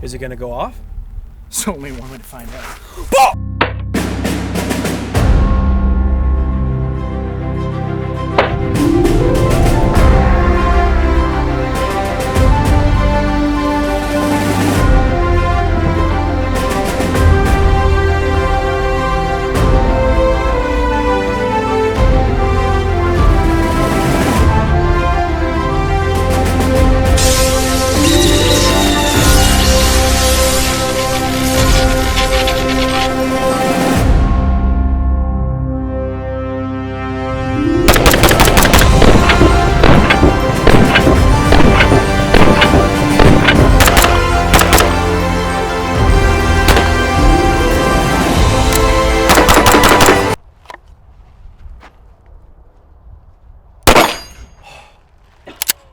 Is it gonna go off? There's only one way to find out.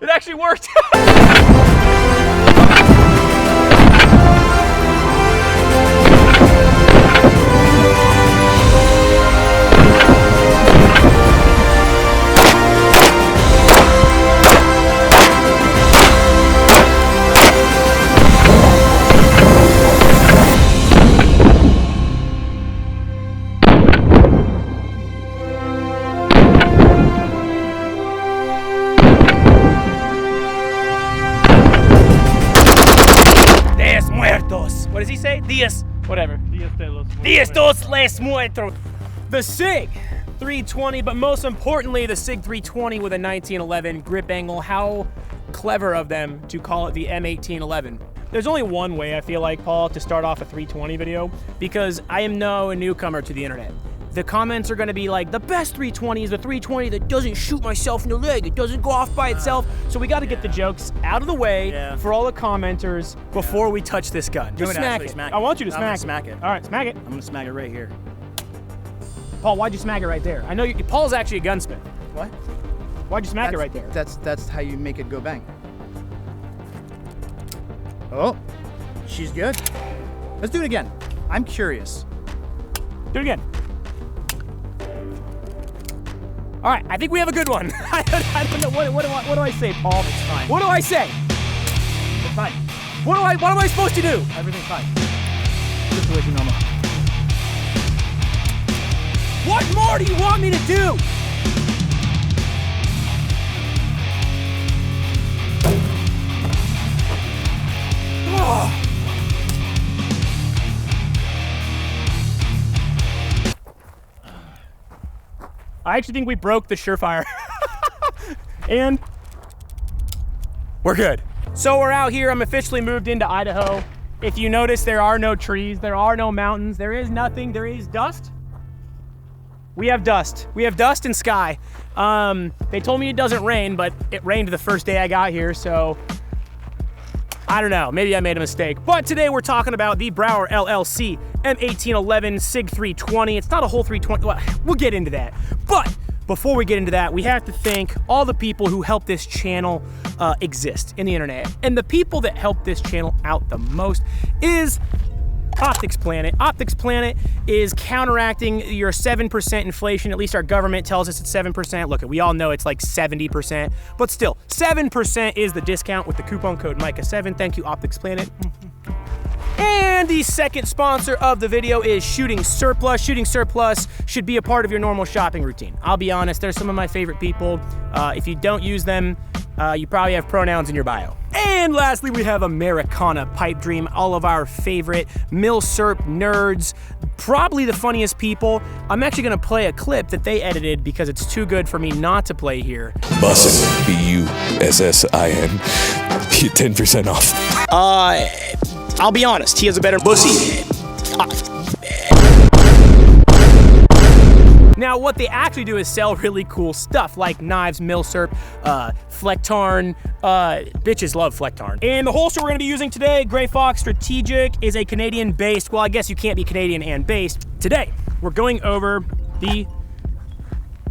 It actually worked. What does he say? Dias, whatever. Dias dos les muertos. The SIG 320, but most importantly, the SIG 320 with a 1911 grip angle. How clever of them to call it the M1811. There's only one way, I feel like, Paul, to start off a 320 video, because I am no newcomer to the internet. The comments are gonna be like, the best 320 is the 320 that doesn't shoot myself in the leg, it doesn't go off by itself. So we gotta get the jokes out of the way for all the commenters before we touch this gun. Just smack it. I want you to smack it. All right, smack it. I'm gonna smack it right here. Paul, why'd you smack it right there? I know Paul's actually a gunsmith. What? Why'd you smack it right there? That's how you make it go bang. Oh, she's good. Let's do it again. I'm curious. Do it again. All right, I think we have a good one. I don't know, what do I say, Paul? It's fine. What do I say? It's fine. What am I supposed to do? Everything's fine. Just the way you normal. What more do you want me to do? Oh. I actually think we broke the Surefire. And we're good. So we're out here. I'm officially moved into Idaho. If you notice, there are no trees, there are no mountains, there is nothing, there is dust. We have dust. We have dust and sky. They told me it doesn't rain, but it rained the first day I got here, so I don't know, maybe I made a mistake. But today we're talking about the Brouwer LLC M1811 SIG 320. It's not a whole 320, well, we'll get into that. But before we get into that, we have to thank all the people who help this channel exist in the internet. And the people that help this channel out the most is OpticsPlanet. OpticsPlanet is counteracting your 7% inflation. At least our government tells us it's 7%. Look, we all know it's like 70%, but still, 7% is the discount with the coupon code Micah7. Thank you, OpticsPlanet. And the second sponsor of the video is Shooting Surplus. Shooting Surplus should be a part of your normal shopping routine. I'll be honest, they're some of my favorite people. If you don't use them, you probably have pronouns in your bio. And lastly, we have Americana Pipedream, all of our favorite milsurp nerds, probably the funniest people. I'm actually gonna play a clip that they edited because it's too good for me not to play here. BUSSIN, B-U-S-S-I-N, 10% off. I'll be honest, he has a better pussy. Now, what they actually do is sell really cool stuff like knives, milsurp, Flectarn. Bitches love Flectarn. And the holster we're gonna be using today, Grey Fox Strategic, is a Canadian-based, well, I guess you can't be Canadian and based. Today, we're going over the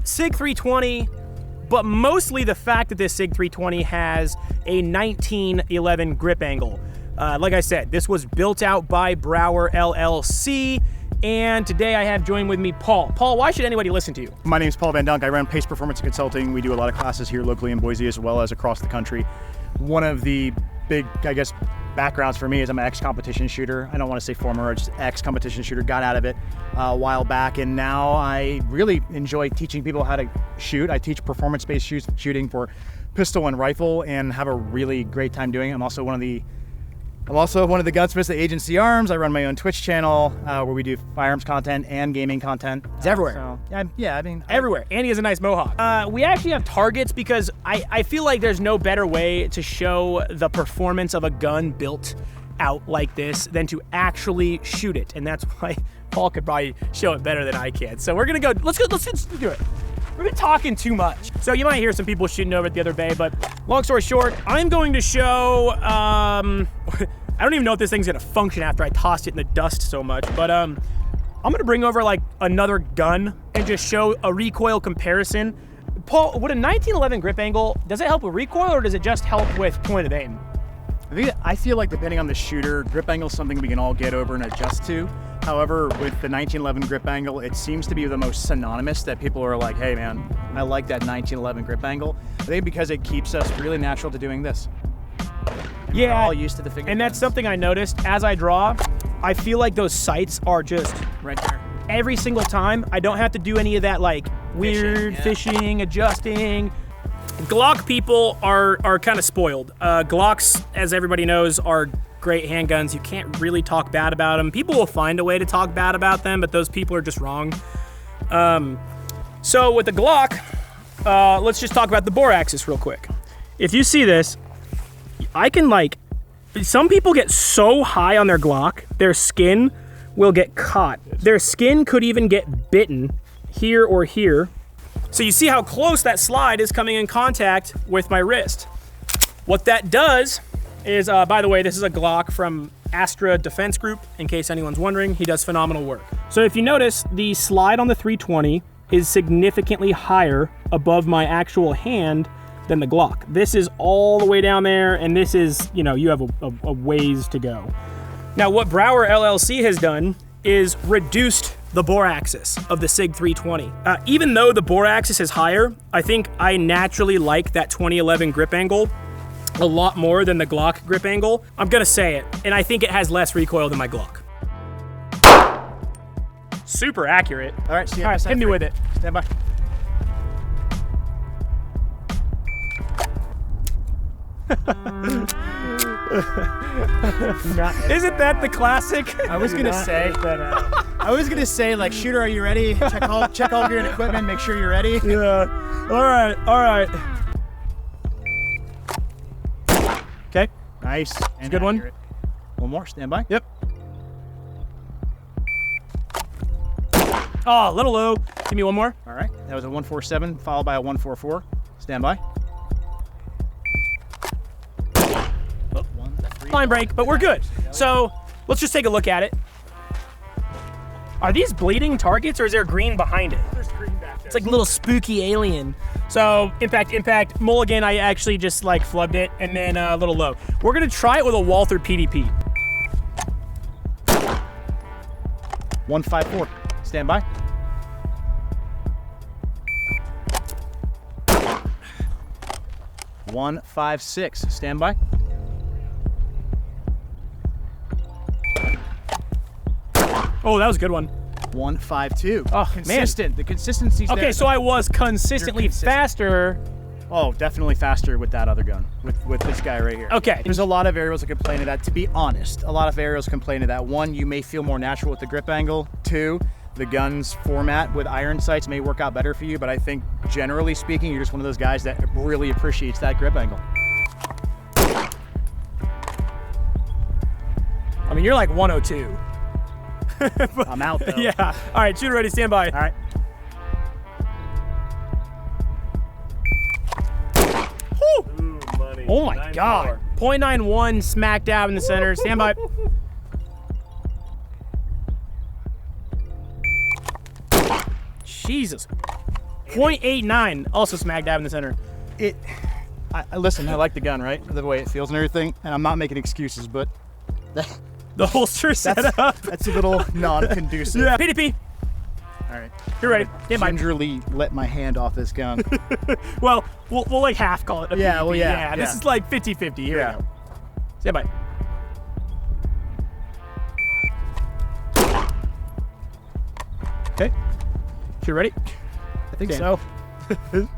SIG 320, but mostly the fact that this SIG 320 has a 1911 grip angle. Like I said, this was built out by Brouwer LLC, and today I have joined with me Paul. Paul, why should anybody listen to you? My name is Paul Van Dunk. I run Pace Performance Consulting. We do a lot of classes here locally in Boise as well as across the country. One of the big, I guess, backgrounds for me is I'm an ex-competition shooter. I don't want to say former, just ex-competition shooter. Got out of it a while back, and now I really enjoy teaching people how to shoot. I teach performance-based shooting for pistol and rifle, and have a really great time doing it. I'm also one of the gunsmiths at Agency Arms. I run my own Twitch channel where we do firearms content and gaming content. It's everywhere. So, yeah, I mean, everywhere. And he has a nice mohawk. We actually have targets because I feel like there's no better way to show the performance of a gun built out like this than to actually shoot it. And that's why Paul could probably show it better than I can. So we're gonna go, let's do it. We've been talking too much. So you might hear some people shooting over at the other bay, but long story short, I'm going to show, I don't even know if this thing's gonna function after I tossed it in the dust so much, but I'm gonna bring over like another gun and just show a recoil comparison. Paul, would a 1911 grip angle, does it help with recoil or does it just help with point of aim? I feel like depending on the shooter, grip angle is something we can all get over and adjust to. However, with the 1911 grip angle, it seems to be the most synonymous that people are like, hey man, I like that 1911 grip angle. I think because it keeps us really natural to doing this. And yeah, we're all used to the finger and that's guns. something I noticed as I draw. I feel like those sights are just Right there. every single time. I don't have to do any of that like weird fishing, adjusting. Glock people are kind of spoiled. Glocks, as everybody knows, are great handguns. You can't really talk bad about them. People will find a way to talk bad about them, but those people are just wrong. So with the Glock, let's just talk about the bore axis real quick. If you see this, I can like, some people get so high on their Glock, their skin will get caught. Their skin could even get bitten here or here. So you see how close that slide is coming in contact with my wrist. What that does is, by the way, this is a Glock from Astra Defense Group, in case anyone's wondering. He does phenomenal work. So if you notice, the slide on the 320 is significantly higher above my actual hand than the Glock. This is all the way down there, and this is, you know, you have a ways to go. Now, what Brouwer LLC has done is reduced the bore axis of the SIG 320. Even though the bore axis is higher, I think I naturally like that 2011 grip angle a lot more than the Glock grip angle. I'm gonna say it, and I think it has less recoil than my Glock. Super accurate. All right, All right, hit me with it. Stand by. Isn't that the classic? I was gonna say, like, shooter, are you ready? Check all gear and equipment. Make sure you're ready. Yeah. All right. Okay. Nice. And good one. accurate. One more. Stand by. Yep. Oh, a little low. Give me one more. All right. That was a 147 followed by a 144. Stand by. Line break, but we're good. So let's just take a look at it. Are these bleeding targets or is there green behind it? There's green back there. It's like a little spooky alien. So impact, mulligan, I actually just like flubbed it, and then a little low. We're gonna try it with a Walther PDP. 154. Stand by. $156. Stand by. Oh, that was a good one. 152. Oh, consistent. man. The consistency's there. Okay, so I was consistently You're consistent. faster. Oh, definitely faster with that other gun, with this guy right here. Okay. There's a lot of aerials that complain of that. To be honest, a lot of aerials complain of that. One, you may feel more natural with the grip angle. Two, the gun's format with iron sights may work out better for you, but I think generally speaking, you're just one of those guys that really appreciates that grip angle. I mean, you're like 102. I'm out though. Yeah. All right, shooter ready, stand by. All right. Woo! Oh my God. 0.91 smack dab in the center. Stand by. Jesus. 0.89 also smack dab in the center. Listen, I like the gun, right? The way it feels and everything, and I'm not making excuses, but The holster setup. that's a little non-conducive. Yeah. PDP. All right. You're ready. Stand by. Gingerly let my hand off this gun. Well, we'll like half call it a Yeah, PDP. well, yeah, This yeah. is like 50-50. Here we go. Stand by. You ready? I think so.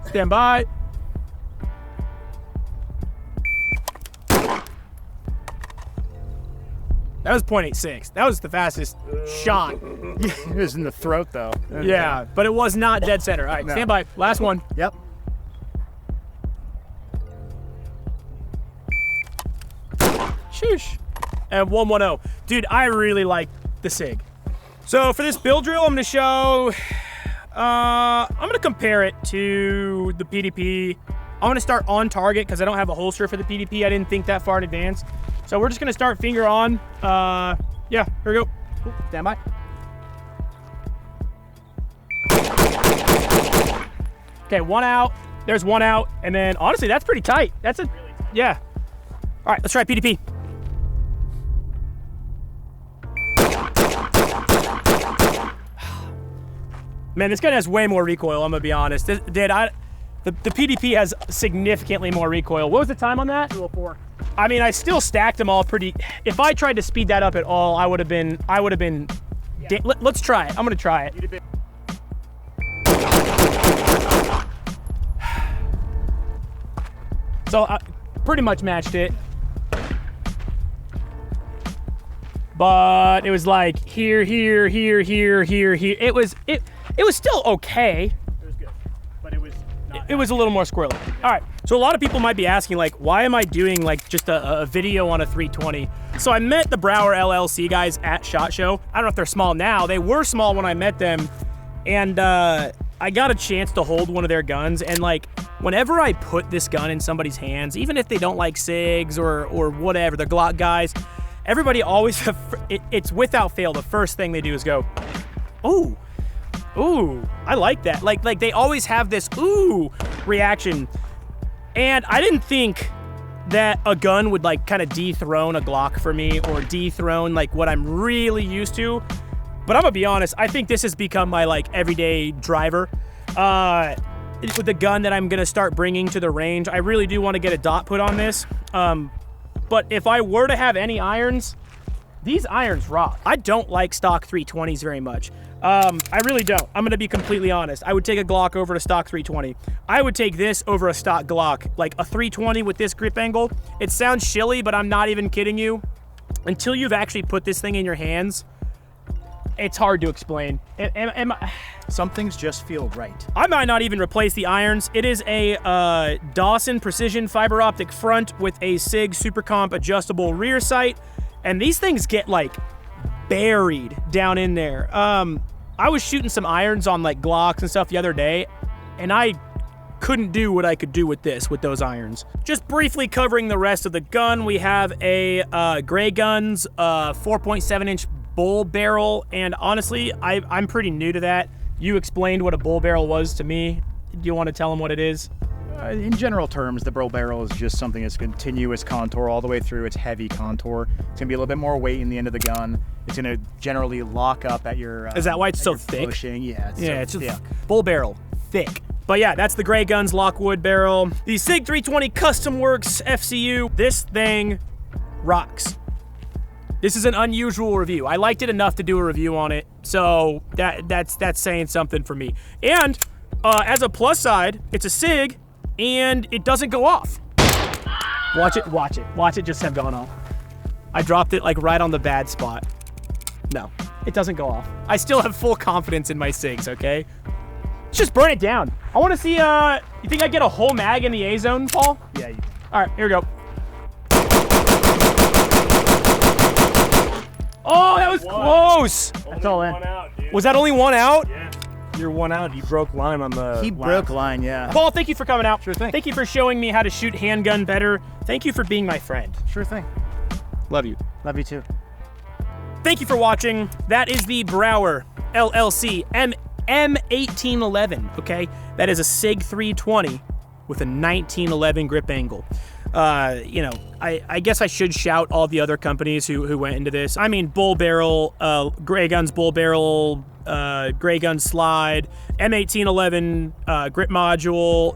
Stand by. That was 0.86. That was the fastest shot. It was in the throat, though. Yeah, but it was not dead center. All right, stand by. Last one. Yep. Sheesh. And 110. Dude, I really like the SIG. So for this build drill, I'm gonna show, I'm gonna compare it to the PDP. I'm gonna start on target because I don't have a holster for the PDP. I didn't think that far in advance. So we're just gonna start finger on. Yeah, here we go. Stand by. Okay, one out. There's one out. And then honestly, that's pretty tight. That's a, really tight. Yeah. All right, let's try PDP. Man, this gun has way more recoil, I'm gonna be honest. The PDP has significantly more recoil. What was the time on that? 204. I mean, I still stacked them all pretty. If I tried to speed that up at all, I would have been. Yeah. Let's try it. I'm gonna try it. So I pretty much matched it. But it was like here. It was still okay. It was good, but it was not. It was a little more squirrely. All right, so a lot of people might be asking, like, why am I doing like just a video on a 320? So I met the Brouwer LLC guys at SHOT Show. I don't know if they're small now. They were small when I met them, and I got a chance to hold one of their guns. And like, whenever I put this gun in somebody's hands, even if they don't like SIGs or whatever, the Glock guys, everybody always, it's without fail, the first thing they do is go, ooh. Ooh, I like that. Like they always have this ooh reaction. And I didn't think that a gun would like kind of dethrone a Glock for me or dethrone like what I'm really used to. But I'm gonna be honest, I think this has become my like everyday driver. With the gun that I'm gonna start bringing to the range, I really do want to get a dot put on this. But if I were to have any irons, these irons rock. I don't like stock 320s very much. I really don't. I'm gonna be completely honest. I would take a Glock over a stock 320. I would take this over a stock Glock. Like a 320 with this grip angle. It sounds shilly, but I'm not even kidding you. Until you've actually put this thing in your hands, it's hard to explain. Some things just feel right. I might not even replace the irons. It is a Dawson Precision fiber optic front with a SIG Super Comp adjustable rear sight. And these things get like buried down in there. I was shooting some irons on like Glocks and stuff the other day, and I couldn't do what I could do with those irons. Just briefly covering the rest of the gun, we have a Gray Guns 4.7-inch bull barrel, and honestly, I'm pretty new to that. You explained what a bull barrel was to me. Do you want to tell them what it is? In general terms, the bull barrel is just something that's continuous contour all the way through. It's heavy contour. It's gonna be a little bit more weight in the end of the gun. It's gonna generally lock up at your. Is that why it's so thick? Pushing. Yeah. It's just bull barrel, thick. But yeah, that's the Gray Guns Lockwood barrel. The SIG 320 Custom Works FCU. This thing rocks. This is an unusual review. I liked it enough to do a review on it, so that's saying something for me. And as a plus side, it's a SIG. And it doesn't go off. Watch it just have gone off. I dropped it like right on the bad spot. No, it doesn't go off. I still have full confidence in my SIGs, okay? Let's just burn it down. I wanna see, you think I get a whole mag in the A zone, Paul? Yeah, you can. All right, here we go. Oh, that was close. That's all in. Was that only one out? Yeah. You're one out. You broke line on the. He broke line, yeah. Paul, thank you for coming out. Sure thing. Thank you for showing me how to shoot handgun better. Thank you for being my friend. Sure thing. Love you. Love you too. Thank you for watching. That is the Brouwer LLC M1811, okay? That is a SIG 320 with a 1911 grip angle. You know, I guess I should shout all the other companies who went into this. I mean, Bull Barrel, Gray Guns Bull Barrel, Gray Gun Slide, M1811 grip module,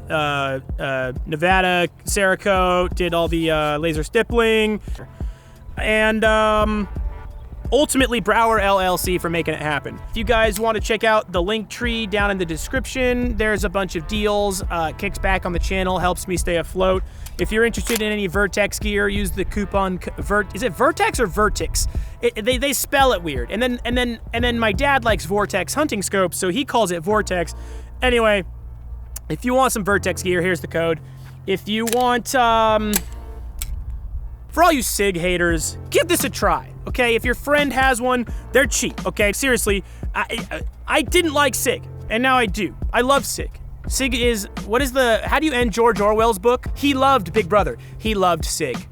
Nevada Cerakote did all the laser stippling, and ultimately Brouwer LLC for making it happen. If you guys want to check out the link tree down in the description, there's a bunch of deals, kicks back on the channel, helps me stay afloat. If you're interested in any Vertex gear, use the coupon, is it Vertex or Vertix? They spell it weird. And then my dad likes Vortex hunting scopes, so he calls it Vortex. Anyway, if you want some Vertex gear, here's the code. If you want, for all you SIG haters, give this a try, okay? If your friend has one, they're cheap, okay? Seriously, I didn't like SIG, and now I do. I love SIG. SIG is, how do you end George Orwell's book? He loved Big Brother. He loved SIG.